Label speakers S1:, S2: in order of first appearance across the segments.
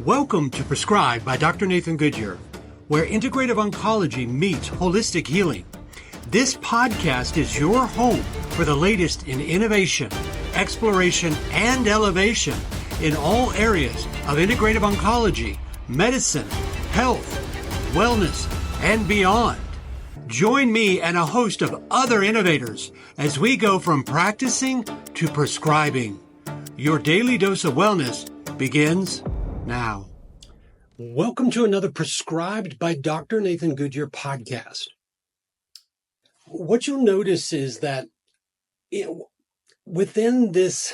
S1: Welcome to Prescribed by Dr. Nathan Goodyear, where integrative oncology meets holistic healing. This podcast is your home for the latest in innovation, exploration, and elevation in all areas of integrative oncology, medicine, health, wellness, and beyond. Join me and a host of other innovators as we go from practicing to prescribing. Your daily dose of wellness begins now. Welcome to another Prescribed by Dr. Nathan Goodyear podcast. What you'll notice is that within this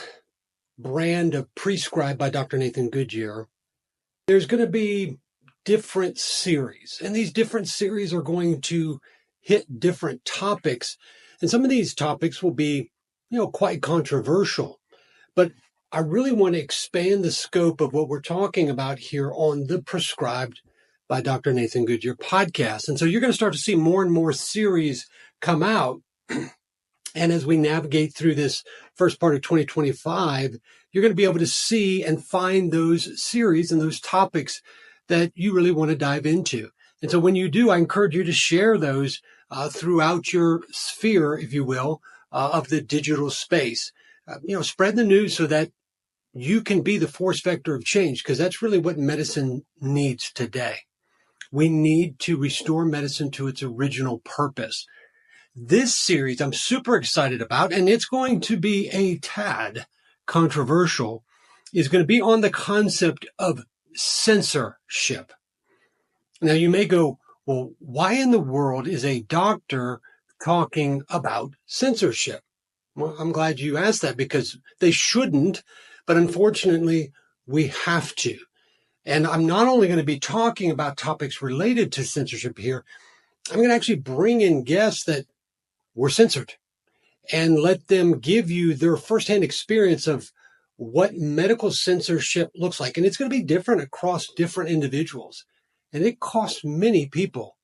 S1: brand of Prescribed by Dr. Nathan Goodyear, there's going to be different series, and these different series are going to hit different topics, and some of these topics will be, quite controversial, but I really want to expand the scope of what we're talking about here on the Prescribed by Dr. Nathan Goodyear podcast. And so you're going to start to see more and more series come out. And as we navigate through this first part of 2025, you're going to be able to see and find those series and those topics that you really want to dive into. And so when you do, I encourage you to share those throughout your sphere, if you will, of the digital space. Spread the news so that you can be the force vector of change, because that's really what medicine needs today. We need to restore medicine to its original purpose. This series I'm super excited about, and it's going to be a tad controversial, is going to be on the concept of censorship. Now you may go, well, why in the world is a doctor talking about censorship? Well, I'm glad you asked that, because they shouldn't, but unfortunately, we have to. And I'm not only going to be talking about topics related to censorship here, I'm going to actually bring in guests that were censored and let them give you their firsthand experience of what medical censorship looks like. And it's going to be different across different individuals. And it costs many people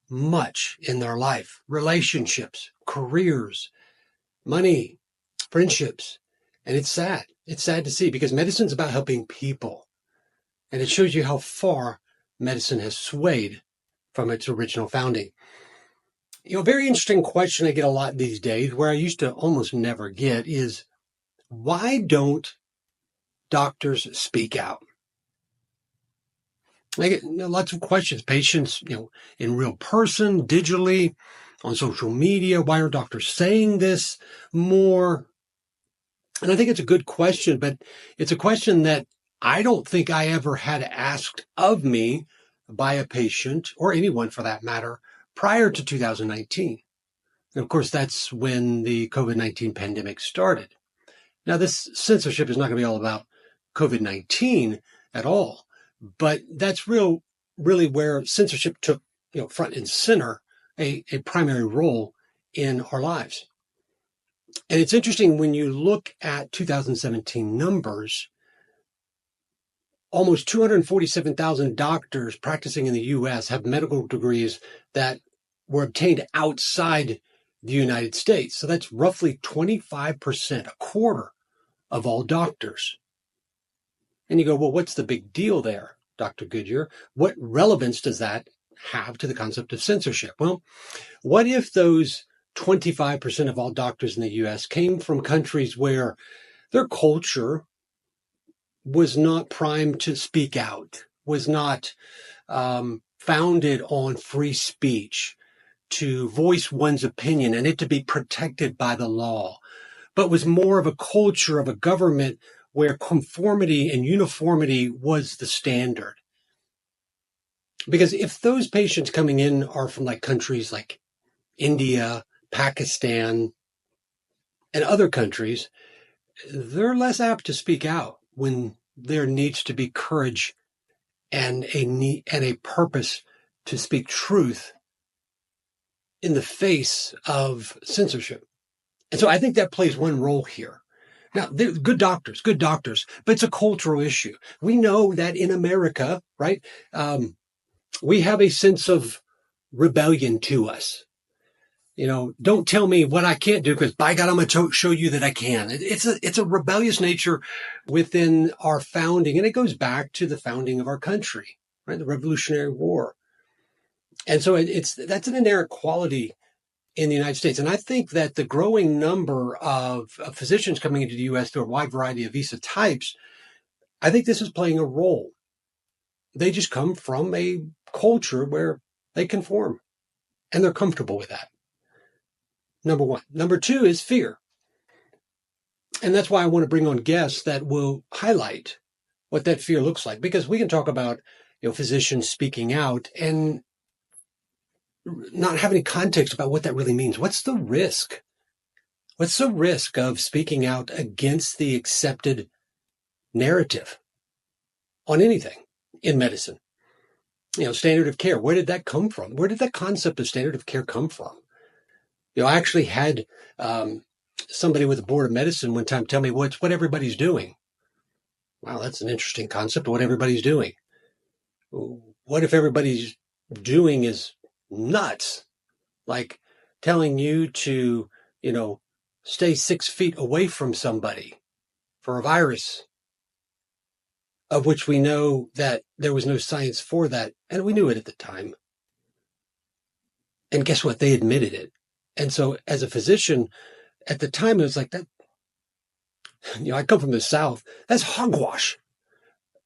S1: much in their life: relationships, careers, money, friendships. And it's sad. It's sad to see, because medicine's about helping people. And it shows you how far medicine has swayed from its original founding. A very interesting question I get a lot these days, where I used to almost never get, is why don't doctors speak out? I get lots of questions. Patients, in real person, digitally, on social media. Why are doctors saying this more? And I think it's a good question, but it's a question that I don't think I ever had asked of me by a patient, or anyone for that matter, prior to 2019. And of course, that's when the COVID-19 pandemic started. Now, this censorship is not going to be all about COVID-19 at all, but that's really where censorship took, front and center, a primary role in our lives. And it's interesting, when you look at 2017 numbers, almost 247,000 doctors practicing in the U.S. have medical degrees that were obtained outside the United States. So that's roughly 25%, a quarter of all doctors. And you go, well, what's the big deal there, Dr. Goodyear? What relevance does that have to the concept of censorship? Well, what if those 25% of all doctors in the U.S. came from countries where their culture was not primed to speak out, was not founded on free speech, to voice one's opinion and it to be protected by the law, but was more of a culture of a government where conformity and uniformity was the standard? Because if those patients coming in are from countries like India, Pakistan, and other countries, they're less apt to speak out when there needs to be courage and a purpose to speak truth in the face of censorship. And so I think that plays one role here. Now, they're good doctors, but it's a cultural issue. We know that in America, right, we have a sense of rebellion to us. Don't tell me what I can't do, because by God, I'm going to show you that I can. It's a rebellious nature within our founding, and it goes back to the founding of our country, right? The Revolutionary War. And so that's an inherent quality in the United States. And I think that the growing number of physicians coming into the U.S. through a wide variety of visa types, I think this is playing a role. They just come from a culture where they conform and they're comfortable with that. Number one. Number two is fear. And that's why I want to bring on guests that will highlight what that fear looks like, because we can talk about, physicians speaking out and not have any context about what that really means. What's the risk? What's the risk of speaking out against the accepted narrative on anything in medicine? Standard of care. Where did that come from? Where did that concept of standard of care come from? I actually had somebody with the board of medicine one time tell me, well, it's what everybody's doing. Wow, that's an interesting concept, what everybody's doing. What if everybody's doing is nuts? Like telling you to, stay 6 feet away from somebody for a virus, of which we know that there was no science for that. And we knew it at the time. And guess what? They admitted it. And so as a physician at the time, it was like that, I come from the South. That's hogwash.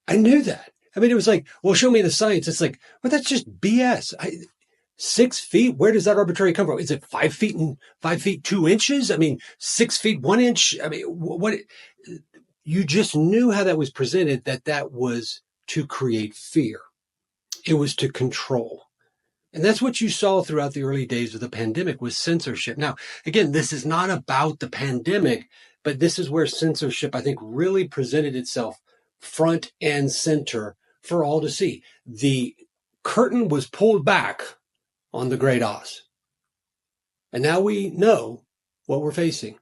S1: I knew that. I mean, it was like, well, show me the science. It's like, well, that's just BS. 6 feet. Where does that arbitrary come from? Is it 5 feet and 5 feet 2 inches? I mean, 6 feet 1 inch. I mean, what? You just knew how that was presented, that was to create fear. It was to control. And that's what you saw throughout the early days of the pandemic, was censorship. Now, again, this is not about the pandemic, but this is where censorship, I think, really presented itself front and center for all to see. The curtain was pulled back on the great Oz. And now we know what we're facing.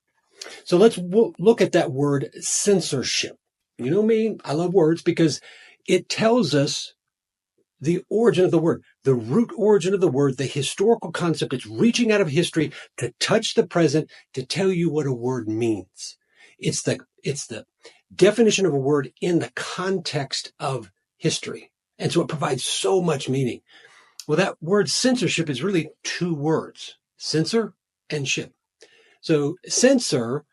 S1: So let's look at that word censorship. You know me, I love words because it tells us the origin of the word, the root origin of the word, the historical concept. It's reaching out of history to touch the present, to tell you what a word means. It's the definition of a word in the context of history. And so it provides so much meaning. Well, that word censorship is really two words, censor and ship. So censor,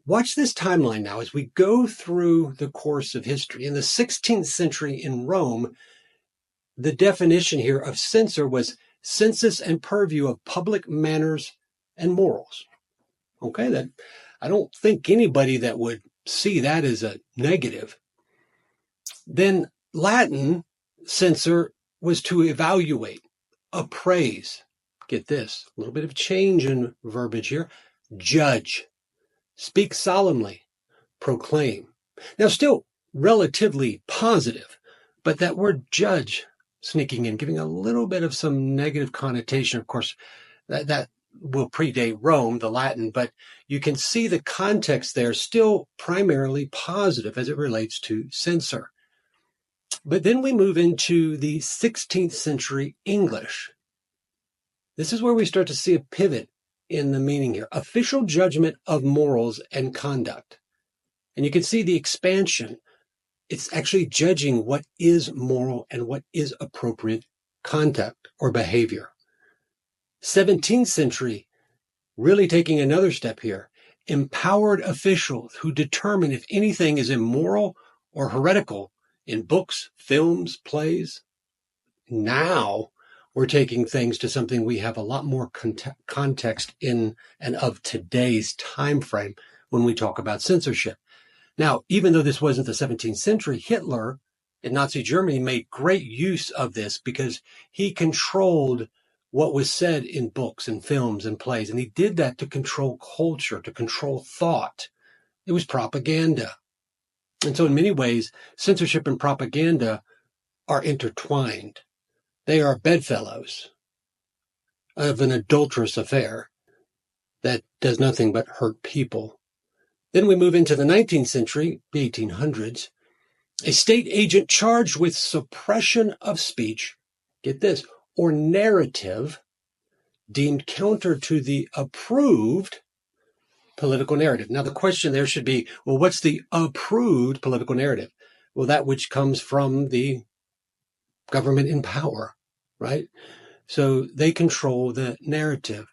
S1: watch this timeline now as we go through the course of history. In the 16th century in Rome, the definition here of censor was census and purview of public manners and morals. Okay, that I don't think anybody that would see that as a negative. Then Latin censor was to evaluate, appraise. Get this, a little bit of change in verbiage here. Judge, speak solemnly, proclaim. Now, still relatively positive, but that word judge sneaking in, giving a little bit of some negative connotation. Of course, that will predate Rome, the Latin, but you can see the context there still primarily positive as it relates to censor. But then we move into the 16th century English. This is where we start to see a pivot in the meaning here. Official judgment of morals and conduct. And you can see the expansion. It's actually judging what is moral and what is appropriate conduct or behavior. 17th century, really taking another step here. Empowered officials who determine if anything is immoral or heretical in books, films, plays. Now we're taking things to something we have a lot more context in and of today's time frame when we talk about censorship. Now, even though this wasn't the 17th century, Hitler in Nazi Germany made great use of this because he controlled what was said in books and films and plays. And he did that to control culture, to control thought. It was propaganda. And so in many ways, censorship and propaganda are intertwined. They are bedfellows of an adulterous affair that does nothing but hurt people. Then we move into the 19th century, the 1800s, a state agent charged with suppression of speech, get this, or narrative, deemed counter to the approved political narrative. Now, the question there should be, well, what's the approved political narrative? Well, that which comes from the government in power, right? So they control the narrative.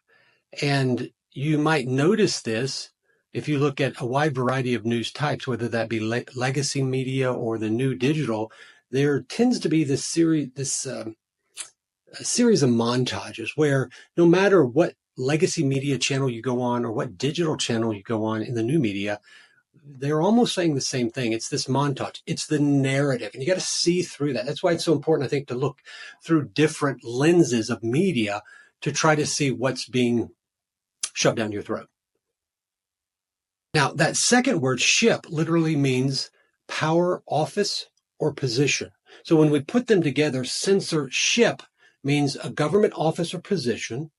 S1: And you might notice this if you look at a wide variety of news types, whether that be legacy media or the new digital. There tends to be this a series of montages where no matter what legacy media channel you go on or what digital channel you go on in the new media, they're almost saying the same thing. It's this montage. It's the narrative. And you got to see through that. That's why it's so important, I think, to look through different lenses of media to try to see what's being shoved down your throat. Now, that second word, ship, literally means power, office, or position. So when we put them together, censorship means a government office or position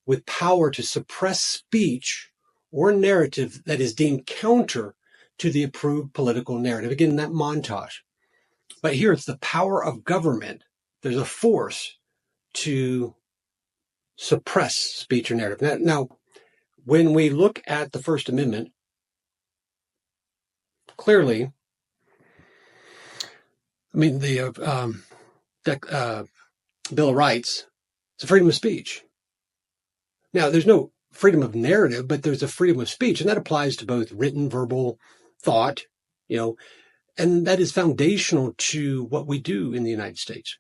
S1: with power to suppress speech or narrative that is deemed counter to the approved political narrative. Again, that montage. But here it's the power of government. There's a force to suppress speech or narrative. Now, when we look at the First Amendment, clearly, I mean, the Bill of Rights, it's a freedom of speech. Now, there's no freedom of narrative, but there's a freedom of speech, and that applies to both written, verbal, thought, and that is foundational to what we do in the United States.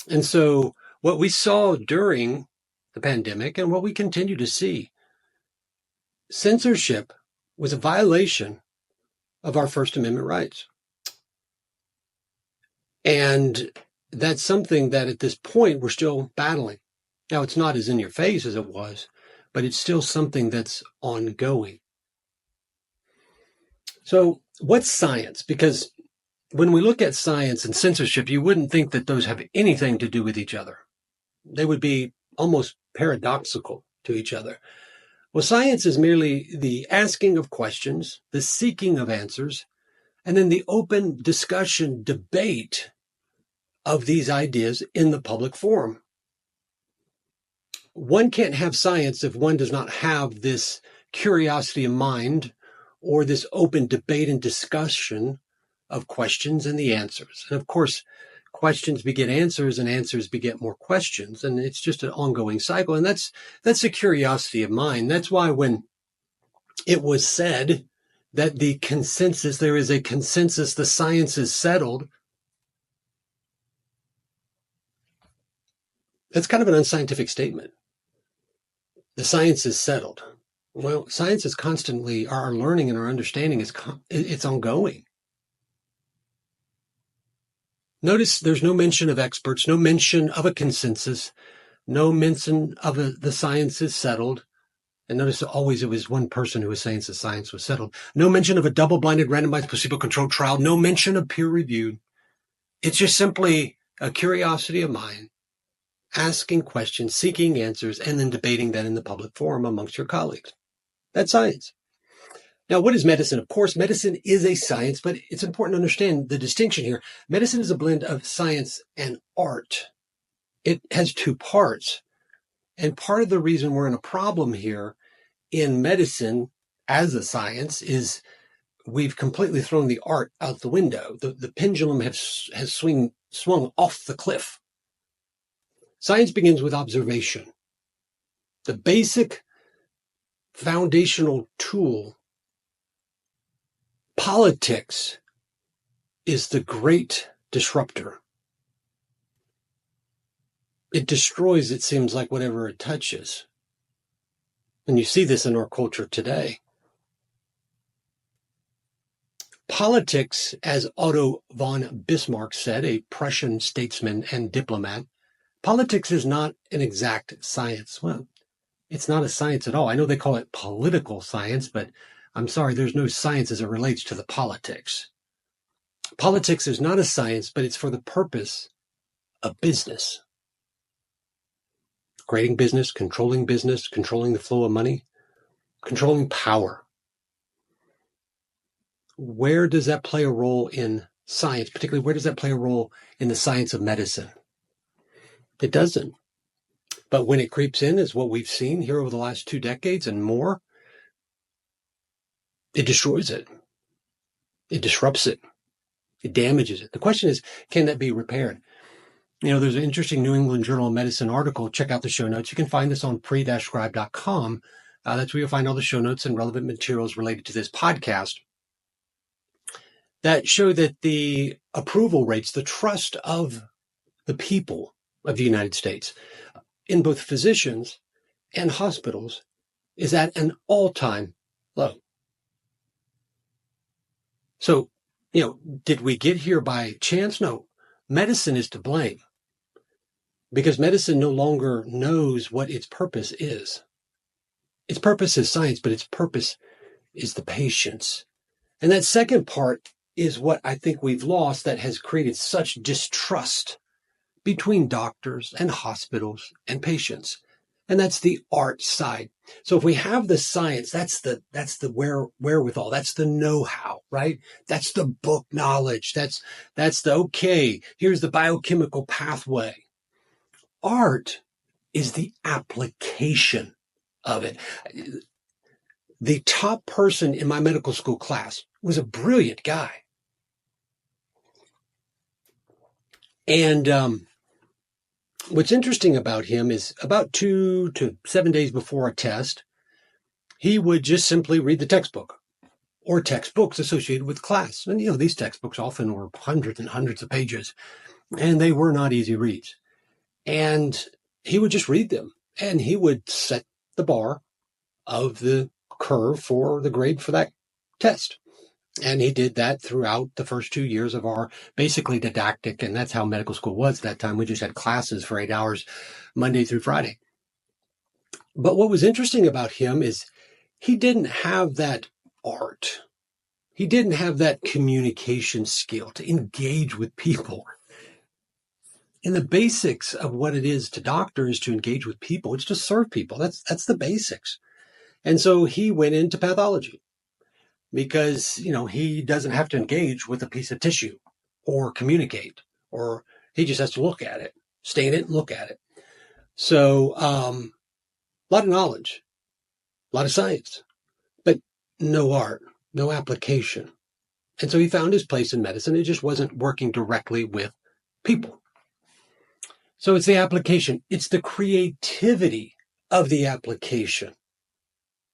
S1: And so what we saw during the pandemic and what we continue to see, censorship was a violation of our First Amendment rights. And that's something that at this point we're still battling. Now, it's not as in your face as it was, but it's still something that's ongoing. So what's science? Because when we look at science and censorship, you wouldn't think that those have anything to do with each other. They would be almost paradoxical to each other. Well, science is merely the asking of questions, the seeking of answers, and then the open discussion, debate of these ideas in the public forum. One can't have science if one does not have this curiosity of mind or this open debate and discussion of questions and the answers. And of course, questions beget answers and answers beget more questions. And it's just an ongoing cycle. And that's the curiosity of mind. That's why when it was said that there is a consensus, the science is settled, that's kind of an unscientific statement. The science is settled. Well, science is constantly, our learning and our understanding it's ongoing. Notice there's no mention of experts, no mention of a consensus, no mention of the science is settled. And notice always it was one person who was saying the science was settled. No mention of a double-blinded, randomized, placebo-controlled trial. No mention of peer-reviewed. It's just simply a curiosity of mind, asking questions, seeking answers, and then debating that in the public forum amongst your colleagues. That's science. Now, what is medicine? Of course, medicine is a science, but it's important to understand the distinction here. Medicine is a blend of science and art. It has two parts. And part of the reason we're in a problem here in medicine as a science is we've completely thrown the art out the window. The pendulum has swung off the cliff. Science begins with observation. The basic foundational tool. Politics is the great disruptor. It destroys, it seems like, whatever it touches. And you see this in our culture today. Politics, as Otto von Bismarck said, a Prussian statesman and diplomat, politics is not an exact science. Well, it's not a science at all. I know they call it political science, but I'm sorry, there's no science as it relates to the politics. Politics is not a science, but it's for the purpose of business. Creating business, controlling the flow of money, controlling power. Where does that play a role in science? Particularly, where does that play a role in the science of medicine? It doesn't. But when it creeps in, is what we've seen here over the last 2 decades and more, it destroys it. It disrupts it. It damages it. The question is, can that be repaired? There's an interesting New England Journal of Medicine article. Check out the show notes. You can find this on pre-scribe.com. That's where you'll find all the show notes and relevant materials related to this podcast that show that the approval rates, the trust of the people of the United States in both physicians and hospitals is at an all-time low. So, did we get here by chance? No. Medicine is to blame because medicine no longer knows what its purpose is. Its purpose is science, but its purpose is the patients. And that second part is what I think we've lost that has created such distrust between doctors and hospitals and patients. And that's the art side. So if we have the science, that's the wherewithal. That's the know-how, right? That's the book knowledge. That's the, okay, here's the biochemical pathway. Art is the application of it. The top person in my medical school class was a brilliant guy. And what's interesting about him is about 2 to 7 days before a test, he would just simply read the textbook or textbooks associated with class. And, these textbooks often were hundreds and hundreds of pages, and they were not easy reads. And he would just read them, and he would set the bar of the curve for the grade for that test. And he did that throughout the first 2 years of our basically didactic. And that's how medical school was at that time. We just had classes for 8 hours, Monday through Friday. But what was interesting about him is he didn't have that art. He didn't have that communication skill to engage with people. And the basics of what it is to doctor is to engage with people. It's to serve people. That's the basics. And so he went into pathology because, he doesn't have to engage with a piece of tissue or communicate, or he just has to look at it, stain it, and look at it. So a lot of knowledge, a lot of science, but no art, no application. And so he found his place in medicine. It just wasn't working directly with people. So it's the application. It's the creativity of the application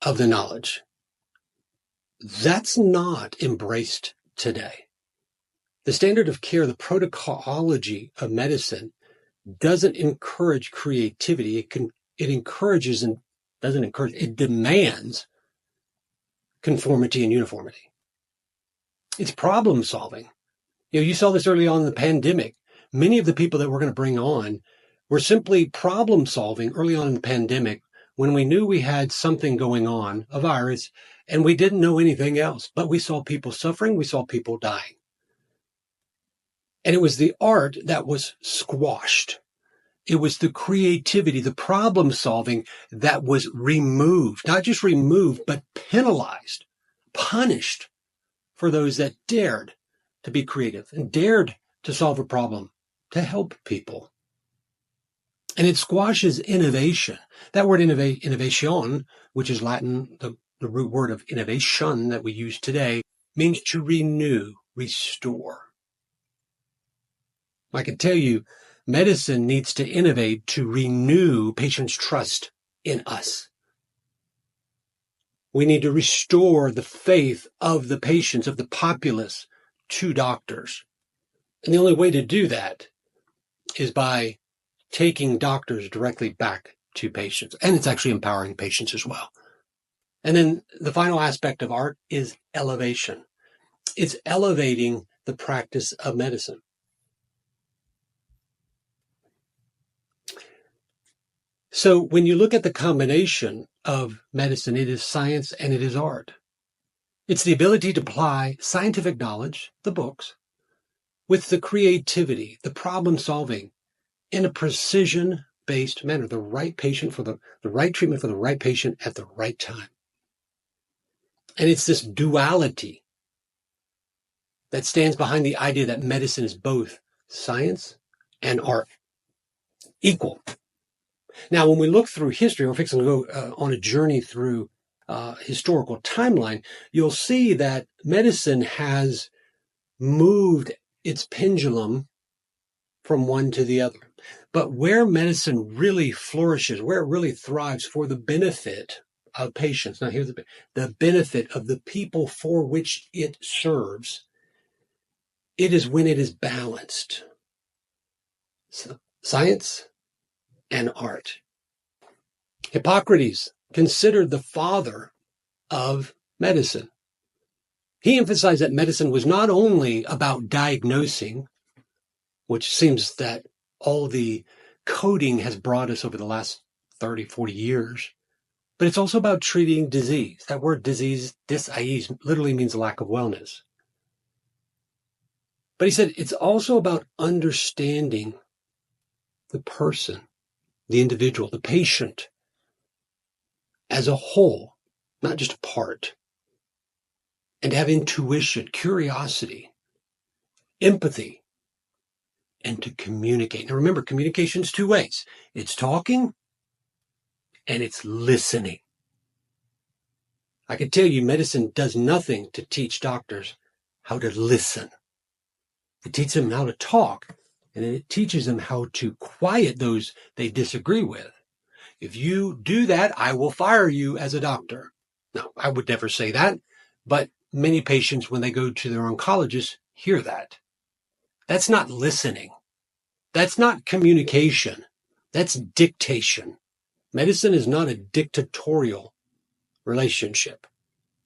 S1: of the knowledge. That's not embraced today. The standard of care, the protocolology of medicine doesn't encourage creativity. It encourages and doesn't encourage, it demands conformity and uniformity. It's problem solving. You saw this early on in the pandemic. Many of the people that we're going to bring on were simply problem solving early on in the pandemic when we knew we had something going on, a virus, and we didn't know anything else. But we saw people suffering. We saw people dying. And it was the art that was squashed. It was the creativity, the problem solving that was removed, not just removed, but penalized, punished for those that dared to be creative and dared to solve a problem, to help people. And it squashes innovation. That word innovation, which is Latin, the root word of innovation that we use today, means to renew, restore. I can tell you, medicine needs to innovate to renew patients' trust in us. We need to restore the faith of the patients, of the populace, to doctors. And the only way to do that is by taking doctors directly back to patients. And it's actually empowering patients as well. And then the final aspect of art is elevation. It's elevating the practice of medicine. So when you look at the combination of medicine, it is science and it is art. It's the ability to apply scientific knowledge, the books, with the creativity, the problem solving, in a precision-based manner, the right patient for the right treatment for the right patient at the right time. And it's this duality that stands behind the idea that medicine is both science and art, equal. Now, when we look through history, we're fixing to go on a journey through historical timeline, you'll see that medicine has moved its pendulum from one to the other. But where medicine really flourishes, where it really thrives for the benefit of patients, now here's the benefit of the people for which it serves, it is when it is balanced. So, science and art. Hippocrates, considered the father of medicine. He emphasized that medicine was not only about diagnosing, which seems that all the coding has brought us over the last 30, 40 years, but it's also about treating disease. That word disease, dis-ease, literally means lack of wellness. But he said it's also about understanding the person, the individual, the patient as a whole, not just a part, and to have intuition, curiosity, empathy, and to communicate. Now remember, communication is two ways. It's talking and it's listening. I can tell you medicine does nothing to teach doctors how to listen. It teaches them how to talk, and then it teaches them how to quiet those they disagree with. If you do that, I will fire you as a doctor. No, I would never say that, but many patients, when they go to their oncologist, hear that. That's not listening. That's not communication. That's dictation. Medicine is not a dictatorial relationship.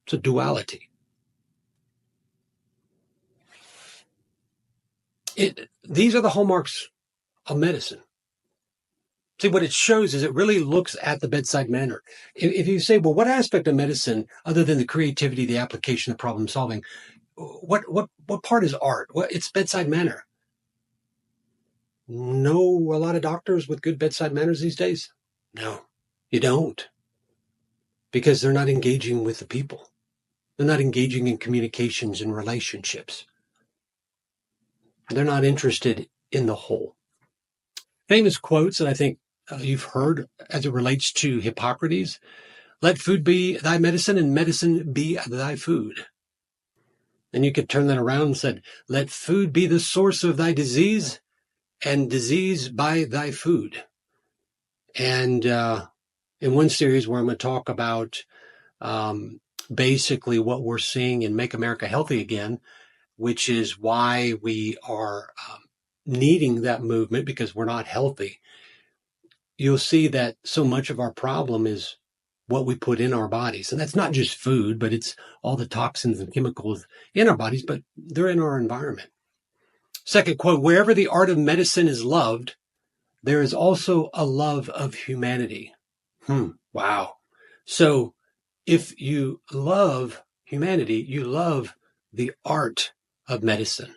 S1: It's a duality. These are the hallmarks of medicine. See, what it shows is it really looks at the bedside manner. If you say, well, what aspect of medicine, other than the creativity, the application, the problem solving, what part is art? It's bedside manner. Know a lot of doctors with good bedside manners these days? No, you don't. Because they're not engaging with the people. They're not engaging in communications and relationships. They're not interested in the whole. Famous quotes that I think you've heard as it relates to Hippocrates. Let food be thy medicine and medicine be thy food. And you could turn that around and said, let food be the source of thy disease and disease by thy food. And in one series where I'm going to talk about basically what we're seeing in Make America Healthy Again, which is why we are needing that movement because we're not healthy. You'll see that so much of our problem is what we put in our bodies. And that's not just food, but it's all the toxins and chemicals in our bodies, but they're in our environment. Second quote, wherever the art of medicine is loved, there is also a love of humanity. Wow. So if you love humanity, you love the art of medicine,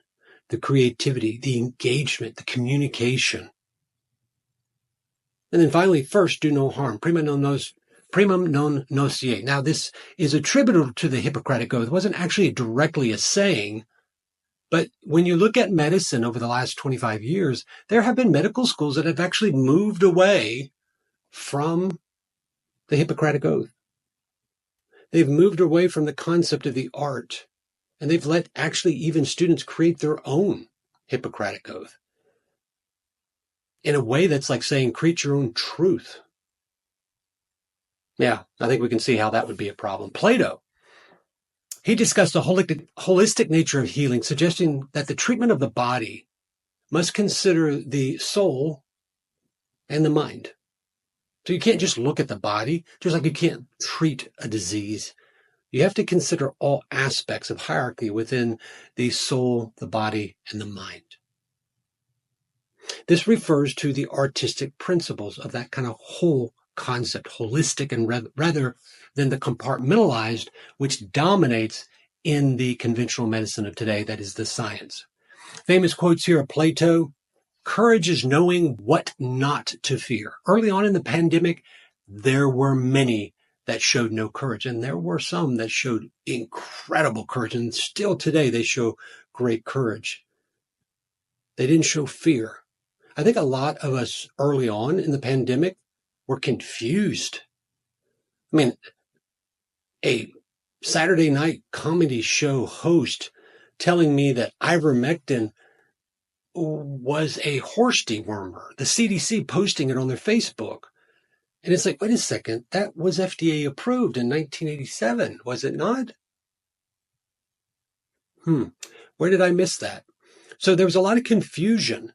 S1: the creativity, the engagement, the communication. And then finally, first, do no harm. Primum non nocere. Now, this is attributable to the Hippocratic Oath. It wasn't actually directly a saying, but when you look at medicine over the last 25 years, there have been medical schools that have actually moved away from the Hippocratic Oath. They've moved away from the concept of the art, and they've let actually even students create their own Hippocratic Oath in a way that's like saying, create your own truth. Yeah, I think we can see how that would be a problem. Plato, he discussed the holistic nature of healing, suggesting that the treatment of the body must consider the soul and the mind. So you can't just look at the body, just like you can't treat a disease. You have to consider all aspects of hierarchy within the soul, the body, and the mind. This refers to the artistic principles of that kind of whole concept, holistic, and rather than the compartmentalized, which dominates in the conventional medicine of today, that is the science. Famous quotes here of Plato, courage is knowing what not to fear. Early on in the pandemic, there were many that showed no courage, and there were some that showed incredible courage, and still today they show great courage. They didn't show fear. I think a lot of us early on in the pandemic were confused. I mean, a Saturday night comedy show host telling me that ivermectin was a horse dewormer, the CDC posting it on their Facebook. And it's like, wait a second, that was FDA approved in 1987, was it not? Where did I miss that? So there was a lot of confusion,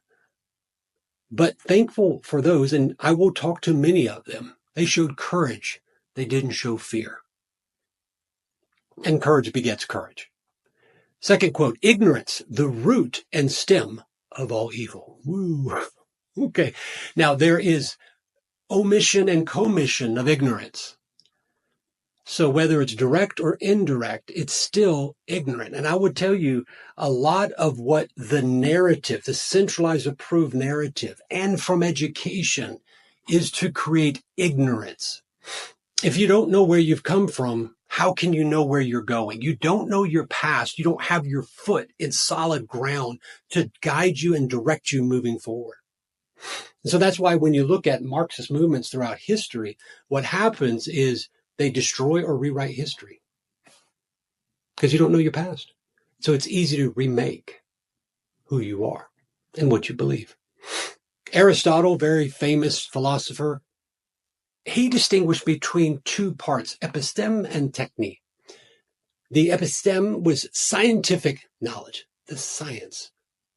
S1: but thankful for those, and I will talk to many of them. They showed courage. They didn't show fear. And courage begets courage. Second quote, ignorance, the root and stem of all evil. Woo. Okay. Now there is omission and commission of ignorance. So whether it's direct or indirect, it's still ignorant. And I would tell you a lot of what the narrative, the centralized approved narrative, and from education is to create ignorance. If you don't know where you've come from, how can you know where you're going? You don't know your past. You don't have your foot in solid ground to guide you and direct you moving forward. And so that's why when you look at Marxist movements throughout history, what happens is they destroy or rewrite history because you don't know your past. So it's easy to remake who you are and what you believe. Aristotle, very famous philosopher, he distinguished between two parts, episteme and techne. The episteme was scientific knowledge, the science.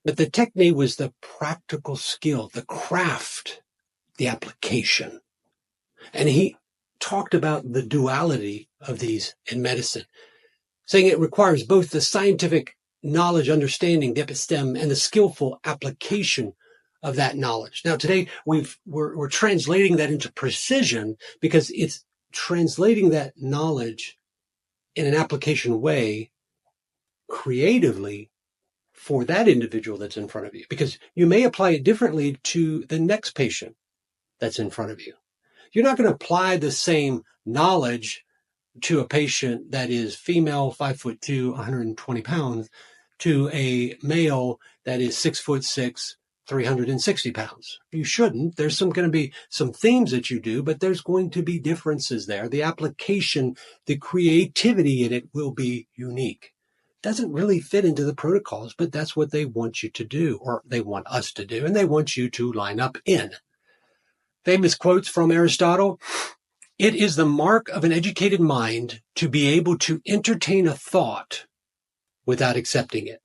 S1: But the techne was the practical skill, the craft, the application. And he talked about the duality of these in medicine, saying it requires both the scientific knowledge, understanding, the episteme, and the skillful application of that knowledge. Now, today we're translating that into precision because it's translating that knowledge in an application way creatively for that individual that's in front of you, because you may apply it differently to the next patient that's in front of you. You're not going to apply the same knowledge to a patient that is female, 5'2", 120 pounds, to a male that is 6'6", 360 pounds. You shouldn't. There's going to be some themes that you do, but there's going to be differences there. The application, the creativity in it will be unique. Doesn't really fit into the protocols, but that's what they want you to do, or they want us to do, and they want you to line up in. Famous quotes from Aristotle. It is the mark of an educated mind to be able to entertain a thought without accepting it.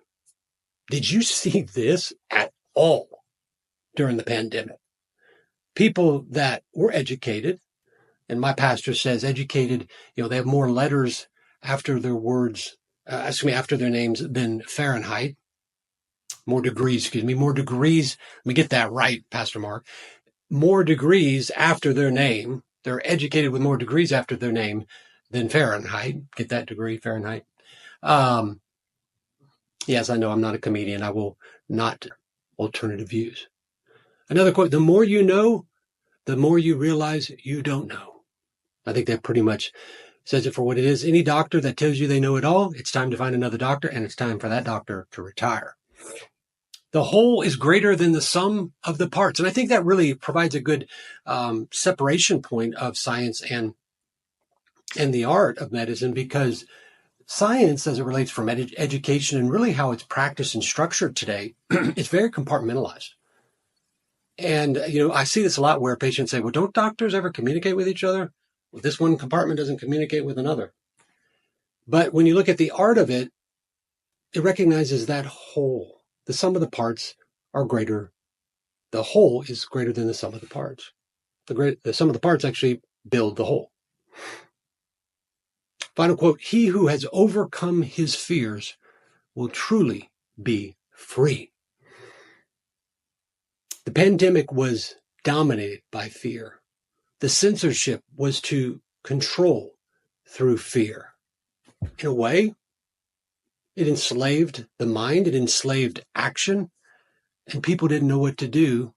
S1: Did you see this at all during the pandemic? People that were educated, and my pastor says educated, they have more letters after their words, after their names than Fahrenheit. More degrees. Let me get that right, Pastor Mark. More degrees after their name. They're educated with more degrees after their name than Fahrenheit. Get that degree, Fahrenheit. Yes, I know I'm not a comedian. I will not alternative views. Another quote, the more you know, the more you realize you don't know. I think that pretty much says it for what it is. Any doctor that tells you they know it all, it's time to find another doctor, and it's time for that doctor to retire. The whole is greater than the sum of the parts. And I think that really provides a good separation point of science and the art of medicine, because science, as it relates from education and really how it's practiced and structured today, it's very compartmentalized. And, I see this a lot where patients say, well, don't doctors ever communicate with each other? Well, this one compartment doesn't communicate with another. But when you look at the art of it, it recognizes that whole. The sum of the parts are greater. The whole is greater than the sum of the parts. The sum of the parts actually build the whole. Final quote, he who has overcome his fears will truly be free. The pandemic was dominated by fear. The censorship was to control through fear. In a way, it enslaved the mind, it enslaved action, and people didn't know what to do.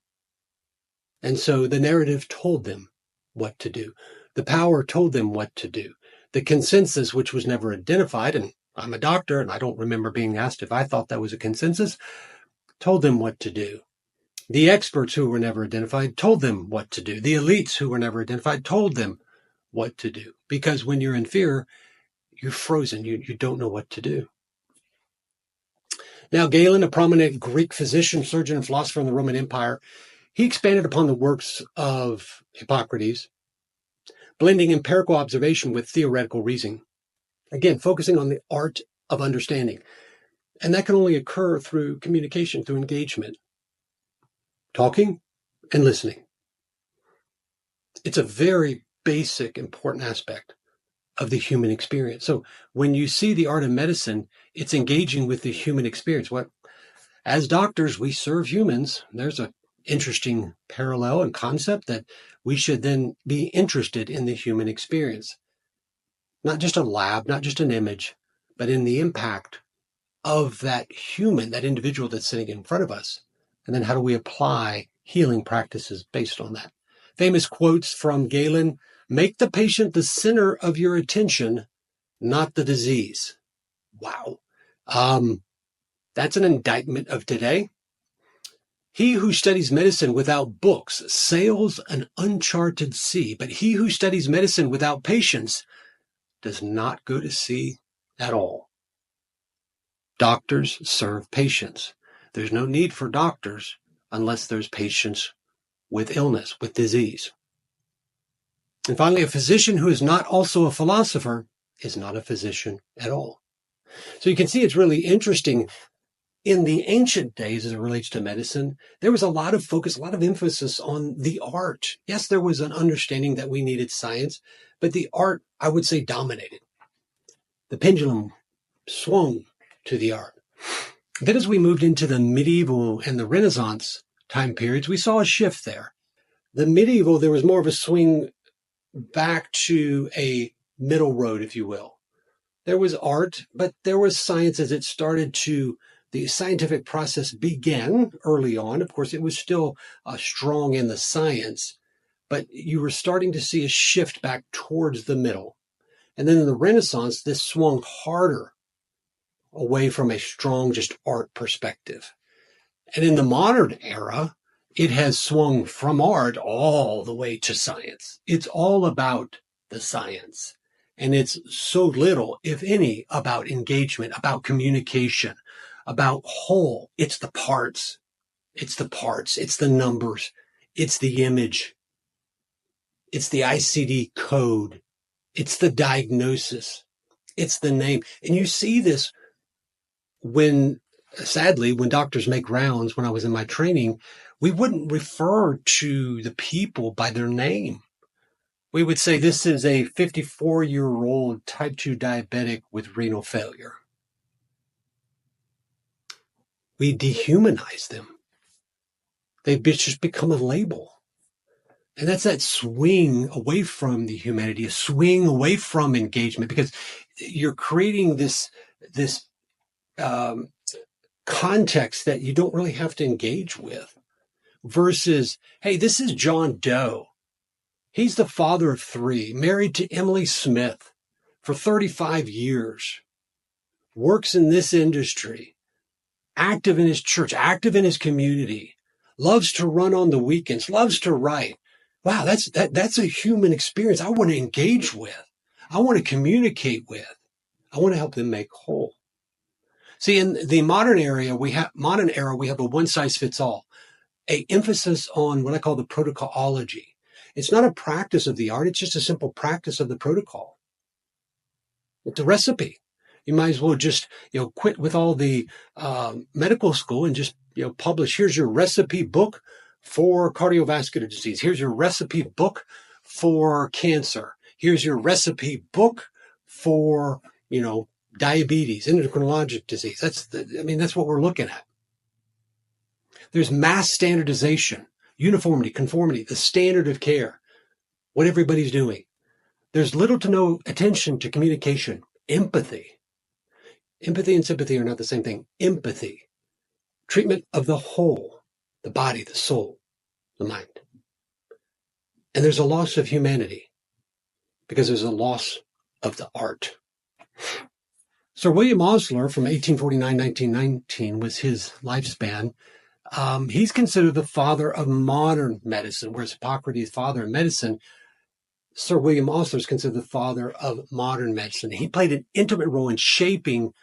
S1: And so the narrative told them what to do. The power told them what to do. The consensus, which was never identified, and I'm a doctor and I don't remember being asked if I thought that was a consensus, told them what to do. The experts who were never identified told them what to do. The elites who were never identified told them what to do. Because when you're in fear, you're frozen. You don't know what to do. Now, Galen, a prominent Greek physician, surgeon, and philosopher in the Roman Empire, he expanded upon the works of Hippocrates, blending empirical observation with theoretical reasoning. Again, focusing on the art of understanding. And that can only occur through communication, through engagement, talking and listening. It's a very basic, important aspect of the human experience. So when you see the art of medicine, it's engaging with the human experience. As doctors, we serve humans. There's an interesting parallel and concept that we should then be interested in the human experience. Not just a lab, not just an image, but in the impact of that human, that individual that's sitting in front of us. And then how do we apply healing practices based on that? Famous quotes from Galen: make the patient the center of your attention, not the disease. Wow. That's an indictment of today. He who studies medicine without books sails an uncharted sea, but he who studies medicine without patience does not go to sea at all. Doctors serve patients. There's no need for doctors unless there's patients with illness, with disease. And finally, a physician who is not also a philosopher is not a physician at all. So you can see it's really interesting. In the ancient days, as it relates to medicine, there was a lot of focus, a lot of emphasis on the art. Yes, there was an understanding that we needed science, but the art, I would say, dominated. The pendulum swung to the art. Then as we moved into the medieval and the Renaissance time periods, we saw a shift there. The medieval, there was more of a swing back to a middle road, if you will. There was art, but there was science as it started to, the scientific process began early on. Of course, it was still strong in the science, but you were starting to see a shift back towards the middle. And then in the Renaissance, this swung harder away from a strong, just art perspective. And in the modern era, it has swung from art all the way to science. It's all about the science. And it's so little, if any, about engagement, about communication, about whole. It's the parts. It's the parts. It's the numbers. It's the image. It's the ICD code. It's the diagnosis. It's the name. And you see this sadly, when doctors make rounds, when I was in my training, we wouldn't refer to the people by their name. We would say, this is a 54-year-old type 2 diabetic with renal failure. We dehumanize them. They've just become a label. And that's that swing away from the humanity, a swing away from engagement, because you're creating this context that you don't really have to engage with, versus, hey, this is John Doe. He's the father of 3, married to Emily Smith for 35 years, works in this industry, active in his church, active in his community, loves to run on the weekends, loves to write. Wow, that's a human experience I want to engage with. I want to communicate with. I want to help them make whole. See, in the modern era, we have a one-size-fits-all, a emphasis on what I call the protocolology. It's not a practice of the art. It's just a simple practice of the protocol. It's a recipe. You might as well just, quit with all the medical school and just, publish. Here's your recipe book for cardiovascular disease. Here's your recipe book for cancer. Here's your recipe book for, diabetes, endocrinologic disease. That's what we're looking at. There's mass standardization, uniformity, conformity, the standard of care, what everybody's doing. There's little to no attention to communication, empathy. Empathy and sympathy are not the same thing. Empathy, treatment of the whole, the body, the soul, the mind. And there's a loss of humanity because there's a loss of the art. Sir William Osler from 1849-1919 was his lifespan. He's considered the father of modern medicine, whereas Hippocrates, father of medicine, Sir William Osler is considered the father of modern medicine. He played an intimate role in shaping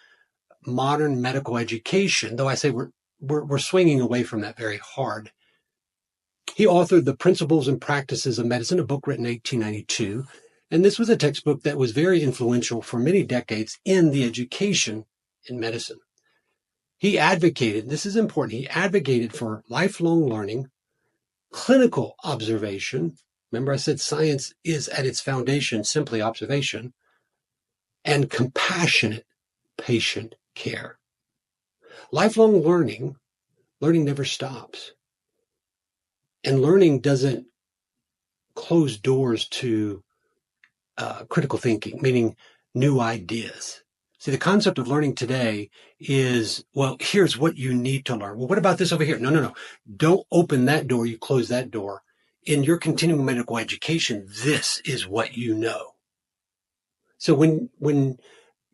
S1: modern medical education, though I say we're swinging away from that very hard. He authored The Principles and Practices of Medicine, a book written in 1892. And this was a textbook that was very influential for many decades in the education in medicine. He advocated, this is important, he advocated for lifelong learning, clinical observation. Remember I said science is at its foundation simply observation, and compassionate patient care. Lifelong learning never stops. And learning doesn't close doors to critical thinking, meaning new ideas. See, the concept of learning today is, well, here's what you need to learn. Well, what about this over here? No. Don't open that door. You close that door. In your continuing medical education, this is what you know. So when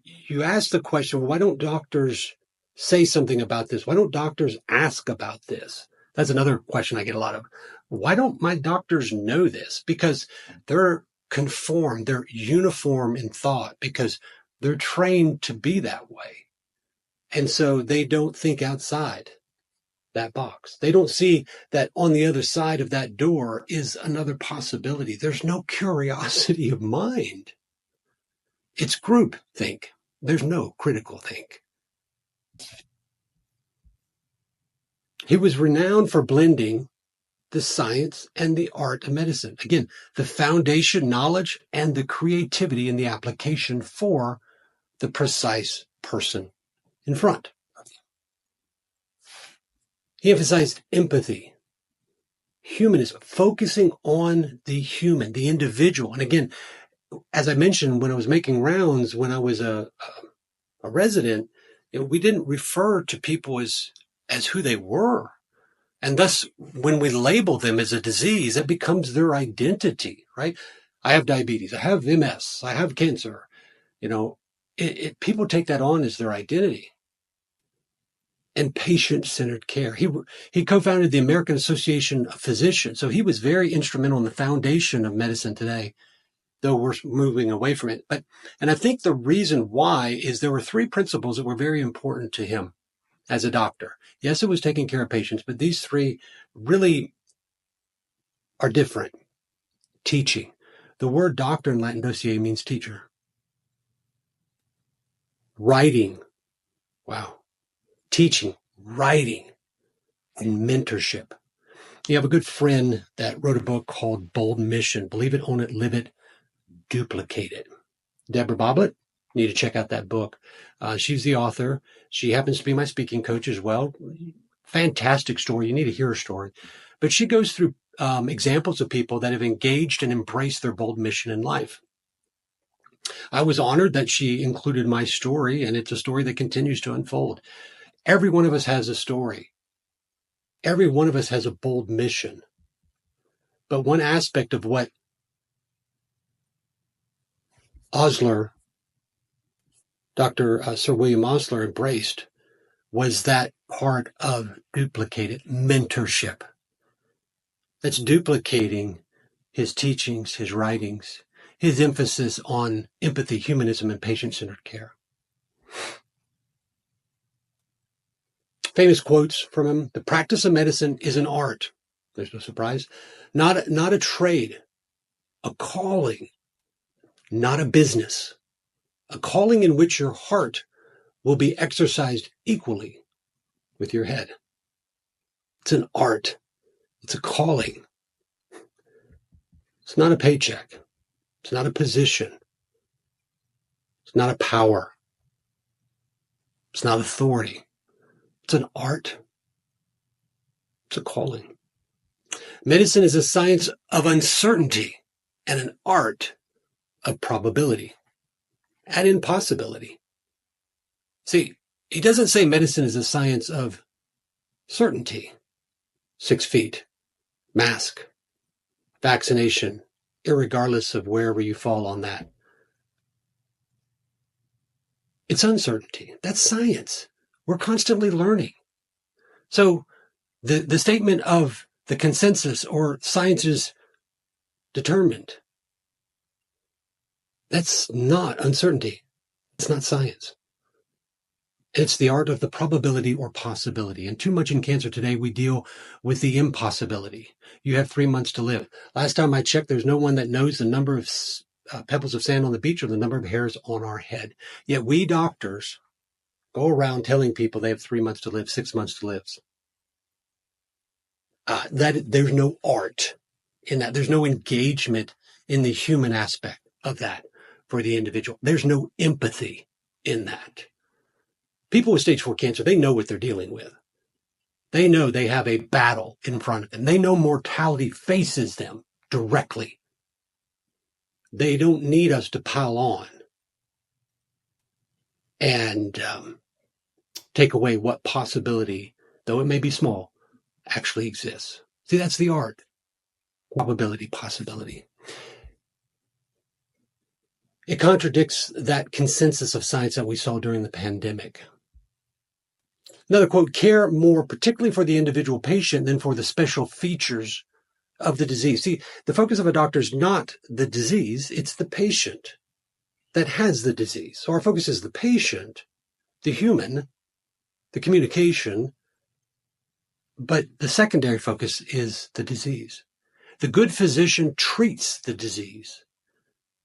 S1: you ask the question, well, why don't doctors say something about this? Why don't doctors ask about this? That's another question I get a lot of. Why don't my doctors know this? Because they're conformed, they're uniform in thought, because they're trained to be that way. And so they don't think outside that box. They don't see that on the other side of that door is another possibility. There's no curiosity of mind. It's group think. There's no critical think. He was renowned for blending the science and the art of medicine. Again, the foundation, knowledge, and the creativity in the application for the precise person in front. He emphasized empathy, humanism, focusing on the human, the individual. And again, as I mentioned, when I was making rounds, when I was a resident, we didn't refer to people as who they were. And thus, when we label them as a disease, it becomes their identity, right? I have diabetes. I have MS. I have cancer. People take that on as their identity. And patient-centered care. He co-founded the American Association of Physicians. So he was very instrumental in the foundation of medicine today, though we're moving away from it. And I think the reason why is there were three principles that were very important to him as a doctor. Yes, it was taking care of patients, but these three really are different. Teaching. The word doctor in Latin dossier means teacher. Writing. Wow. Teaching, writing, and mentorship. You have a good friend that wrote a book called Bold Mission. Believe it, own it, live it, duplicate it. Deborah Bobbitt, you need to check out that book. She's the author. She happens to be my speaking coach as well. Fantastic story. You need to hear her story. But she goes through examples of people that have engaged and embraced their bold mission in life. I was honored that she included my story, and it's a story that continues to unfold. Every one of us has a story. Every one of us has a bold mission. But one aspect of what Osler, Dr. Sir William Osler embraced was that part of duplicated mentorship. That's duplicating his teachings, his writings, his emphasis on empathy, humanism, and patient-centered care. Famous quotes from him: the practice of medicine is an art. There's no surprise. Not a trade, a calling, not a business. A calling in which your heart will be exercised equally with your head. It's an art. It's a calling. It's not a paycheck. It's not a position. It's not a power. It's not authority. It's an art. It's a calling. Medicine is a science of uncertainty and an art of probability and impossibility. See, he doesn't say medicine is a science of certainty. 6 feet, mask, vaccination, irregardless of wherever you fall on that. It's uncertainty. That's science. We're constantly learning. So The statement of the consensus or science is determined. That's not uncertainty. It's not science. It's the art of the probability or possibility. And too much in cancer today, we deal with the impossibility. You have 3 months to live. Last time I checked, there's no one that knows the number of pebbles of sand on the beach or the number of hairs on our head. Yet we doctors go around telling people they have 3 months to live, 6 months to live. There's no art in that. There's no engagement in the human aspect of that for the individual. There's no empathy in that. People with stage 4 cancer, they know what they're dealing with. They know they have a battle in front of them. They know mortality faces them directly. They don't need us to pile on and take away what possibility, though it may be small, actually exists. See, that's the art. Probability, possibility. It contradicts that consensus of science that we saw during the pandemic. Another quote, care more particularly for the individual patient than for the special features of the disease. See, the focus of a doctor is not the disease, it's the patient that has the disease. So our focus is the patient, the human, the communication, but the secondary focus is the disease. The good physician treats the disease.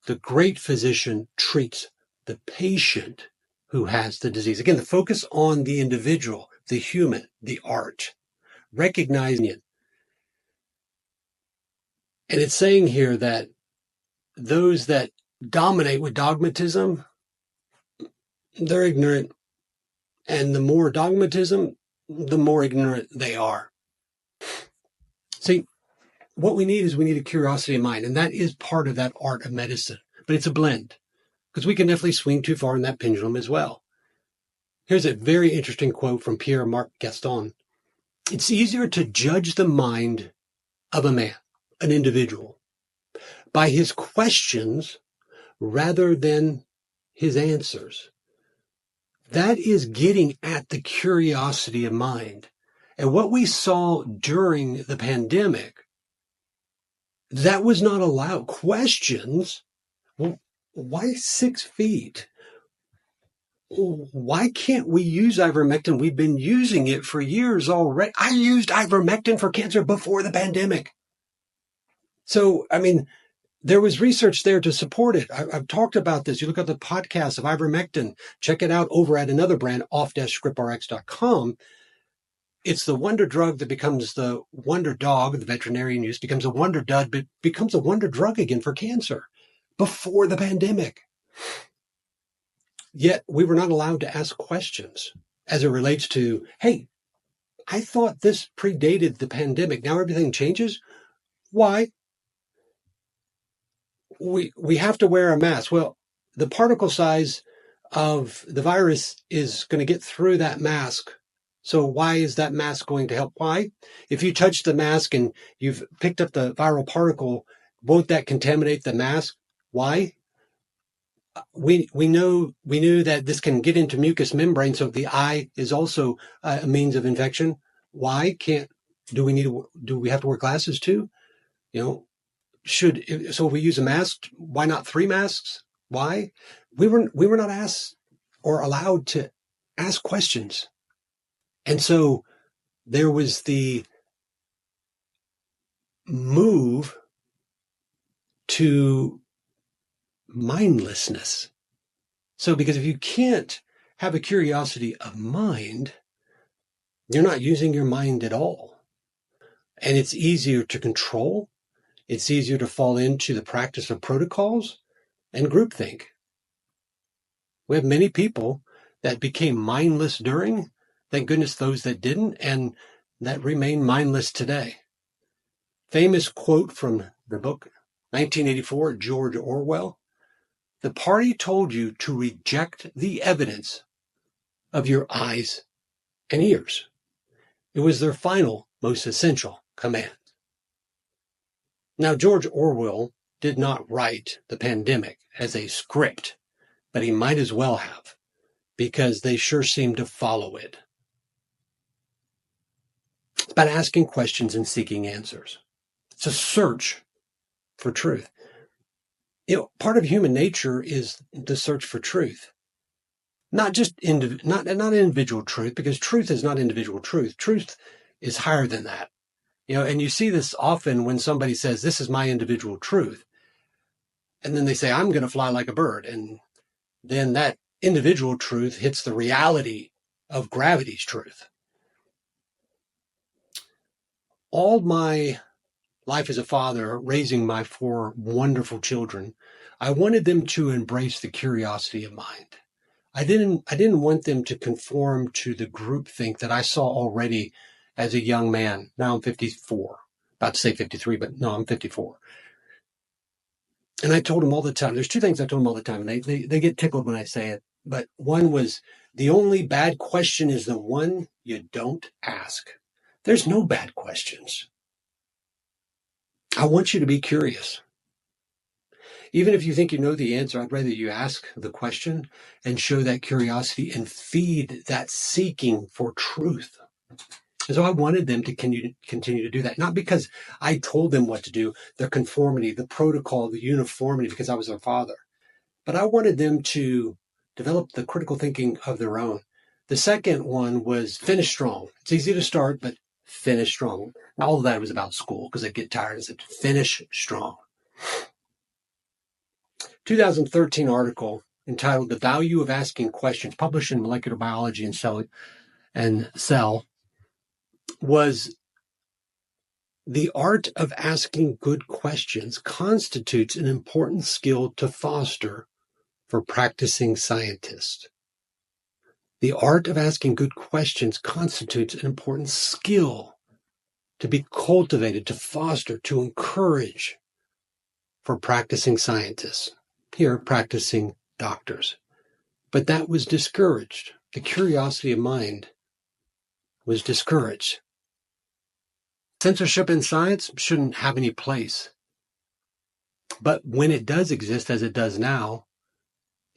S1: The great physician treats the patient who has the disease. Again, the focus on the individual, the human, the art, recognizing it. And it's saying here that those that dominate with dogmatism, they're ignorant. And the more dogmatism, the more ignorant they are. See, what we need a curiosity of mind, and that is part of that art of medicine. But it's a blend, because we can definitely swing too far in that pendulum as well. Here's a very interesting quote from Pierre-Marc Gaston. It's easier to judge the mind of a man, an individual, by his questions rather than his answers. That is getting at the curiosity of mind. And what we saw during the pandemic, that was not allowed. Questions, well, why 6 feet? Why can't we use ivermectin? We've been using it for years already. I used ivermectin for cancer before the pandemic. So, I mean, there was research there to support it. I've talked about this. You look at the podcast of ivermectin. Check it out over at another brand, off-scriptrx.com. It's the wonder drug that becomes the wonder dog, the veterinarian use, becomes a wonder dud, but becomes a wonder drug again for cancer before the pandemic. Yet we were not allowed to ask questions as it relates to, hey, I thought this predated the pandemic. Now everything changes. Why? We have to wear a mask. Well, the particle size of the virus is going to get through that mask. So why is that mask going to help? Why? If you touch the mask and you've picked up the viral particle, won't that contaminate the mask? Why? We knew that this can get into mucous membrane, so the eye is also a means of infection. Why do we have to wear glasses too? You know, so if we use a mask, why not 3 masks? Why? We were not asked or allowed to ask questions. And so there was the move to mindlessness. So because if you can't have a curiosity of mind, you're not using your mind at all. And it's easier to control. It's easier to fall into the practice of protocols and groupthink. We have many people that became mindless during, thank goodness those that didn't, and that remain mindless today. Famous quote from the book 1984, George Orwell. The party told you to reject the evidence of your eyes and ears. It was their final, most essential command. Now, George Orwell did not write the pandemic as a script, but he might as well have, because they sure seem to follow it. It's about asking questions and seeking answers. It's a search for truth. Part of human nature is the search for truth. Not just not individual truth, because truth is not individual truth. Truth is higher than that. And you see this often when somebody says, this is my individual truth. And then they say, I'm going to fly like a bird. And then that individual truth hits the reality of gravity's truth. All my life as a father, raising my 4 wonderful children, I wanted them to embrace the curiosity of mind. I didn't want them to conform to the groupthink that I saw already as a young man. Now I'm 54, about to say 53, but no, I'm 54. And I told them all the time, there's 2 things I told them all the time, and they get tickled when I say it. But one was, the only bad question is the one you don't ask. There's no bad questions. I want you to be curious. Even if you think you know the answer, I'd rather you ask the question and show that curiosity and feed that seeking for truth. And so I wanted them to continue to do that, not because I told them what to do, the conformity, the protocol, the uniformity, because I was their father, but I wanted them to develop the critical thinking of their own. The second one was finish strong. It's easy to start, but finish strong. All of that was about school because I'd get tired and said, finish strong. 2013 article entitled The Value of Asking Questions, published in Molecular Biology and Cell, was the art of asking good questions constitutes an important skill to foster for practicing scientists. The art of asking good questions constitutes an important skill to be cultivated, to foster, to encourage for practicing scientists. Here, practicing doctors. But that was discouraged. The curiosity of mind was discouraged. Censorship in science shouldn't have any place. But when it does exist, as it does now,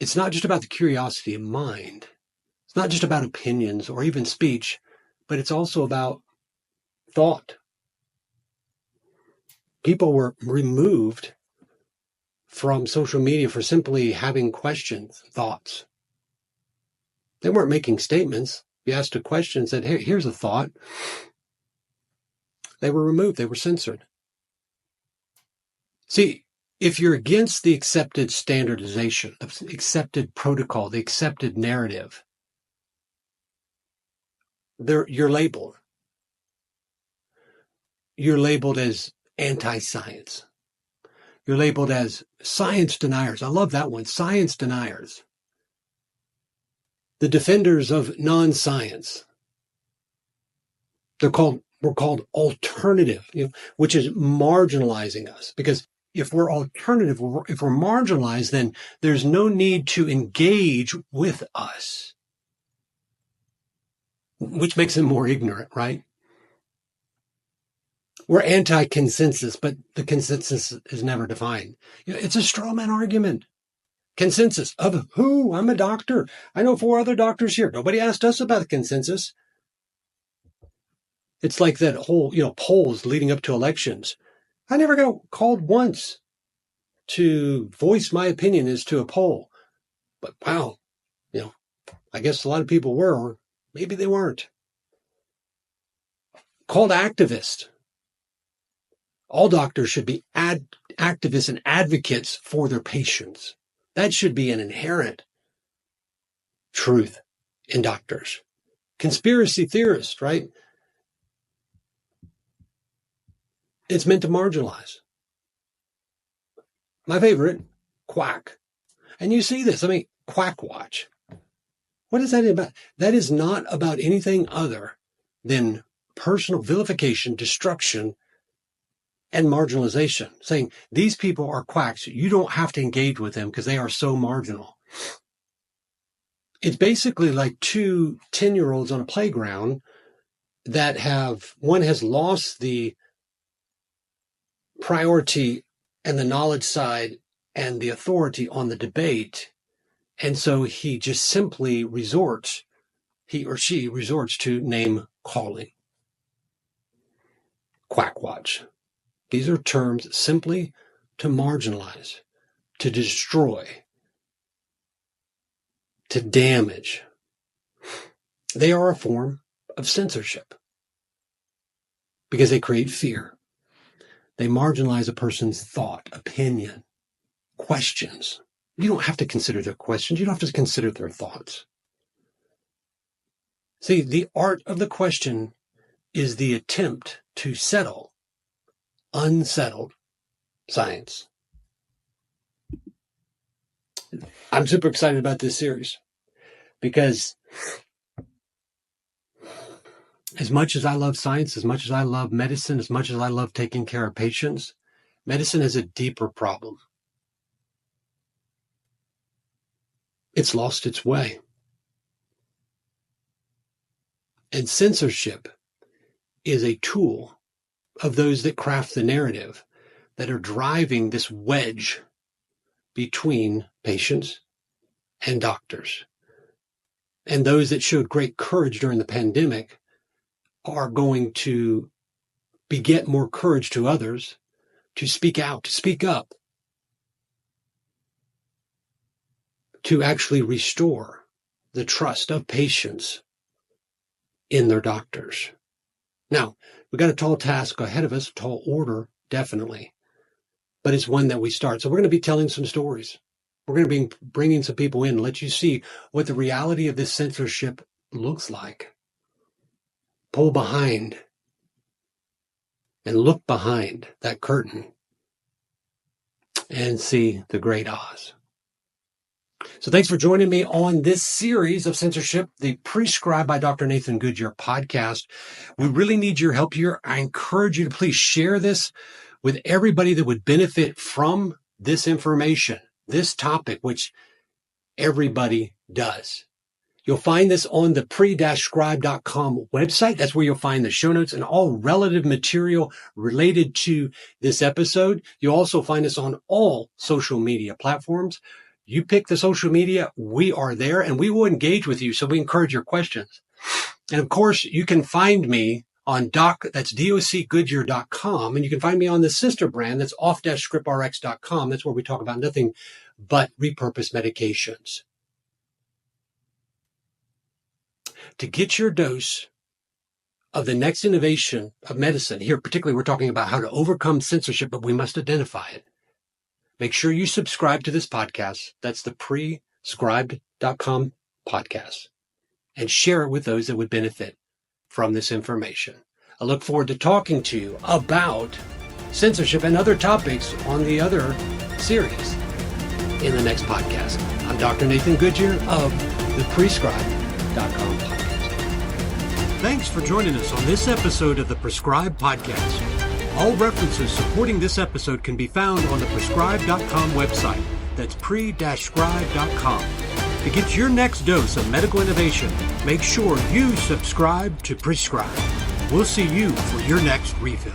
S1: it's not just about the curiosity of mind. It's not just about opinions or even speech, but it's also about thought. People were removed from social media for simply having questions, thoughts. They weren't making statements. You asked a question and said, hey, here's a thought. They were removed. They were censored. See, if you're against the accepted standardization, the accepted protocol, the accepted narrative, you're labeled. You're labeled as anti-science. You're labeled as science deniers. I love that one, science deniers. The defenders of non-science. We're called alternative, which is marginalizing us. Because if we're alternative, if we're marginalized, then there's no need to engage with us, which makes them more ignorant, right? We're anti-consensus, but the consensus is never defined. It's a straw man argument. Consensus of who? I'm a doctor. I know 4 other doctors here. Nobody asked us about a consensus. It's like that whole, polls leading up to elections. I never got called once to voice my opinion as to a poll. But wow, I guess a lot of people were, or maybe they weren't. Called activist. All doctors should be activists and advocates for their patients. That should be an inherent truth in doctors. Conspiracy theorists, right? It's meant to marginalize. My favorite, quack. And you see this, quack watch. What is that about? That is not about anything other than personal vilification, destruction, and marginalization, saying these people are quacks. You don't have to engage with them because they are so marginal. It's basically like 2 10-year-olds on a playground that one has lost the priority and the knowledge side and the authority on the debate. And so he just simply he or she resorts to name calling. quackwatch. These are terms simply to marginalize, to destroy, to damage. They are a form of censorship because they create fear. They marginalize a person's thought, opinion, questions. You don't have to consider their questions. You don't have to consider their thoughts. See, the art of the question is the attempt to settle unsettled science. I'm super excited about this series because as much as I love science, as much as I love medicine, as much as I love taking care of patients, medicine has a deeper problem. It's lost its way. And censorship is a tool of those that craft the narrative that are driving this wedge between patients and doctors. And those that showed great courage during the pandemic are going to beget more courage to others to speak out, to speak up, to actually restore the trust of patients in their doctors. Now, we've got a tall task ahead of us, a tall order, definitely, but it's one that we start. So we're going to be telling some stories. We're going to be bringing some people in, let you see what the reality of this censorship looks like. Pull behind and look behind that curtain and see the great Oz. So thanks for joining me on this series of Censorship, the Prescribed by Dr. Nathan Goodyear podcast. We really need your help here. I encourage you to please share this with everybody that would benefit from this information, this topic, which everybody does. You'll find this on the pre-scribe.com website. That's where you'll find the show notes and all relative material related to this episode. You'll also find us on all social media platforms. You pick the social media, we are there, and we will engage with you, so we encourage your questions. And of course, you can find me on that's docgoodyear.com, and you can find me on the sister brand, that's off-scriptrx.com. That's where we talk about nothing but repurposed medications. To get your dose of the next innovation of medicine, here particularly we're talking about how to overcome censorship, but we must identify it. Make sure you subscribe to this podcast. That's the prescribed.com podcast. And share it with those that would benefit from this information. I look forward to talking to you about censorship and other topics on the other series in the next podcast. I'm Dr. Nathan Goodyear of the prescribed.com podcast. Thanks for joining us on this episode of the Prescribed Podcast. All references supporting this episode can be found on the prescribe.com website. That's pre-scribe.com. To get your next dose of medical innovation, make sure you subscribe to Prescribe. We'll see you for your next refill.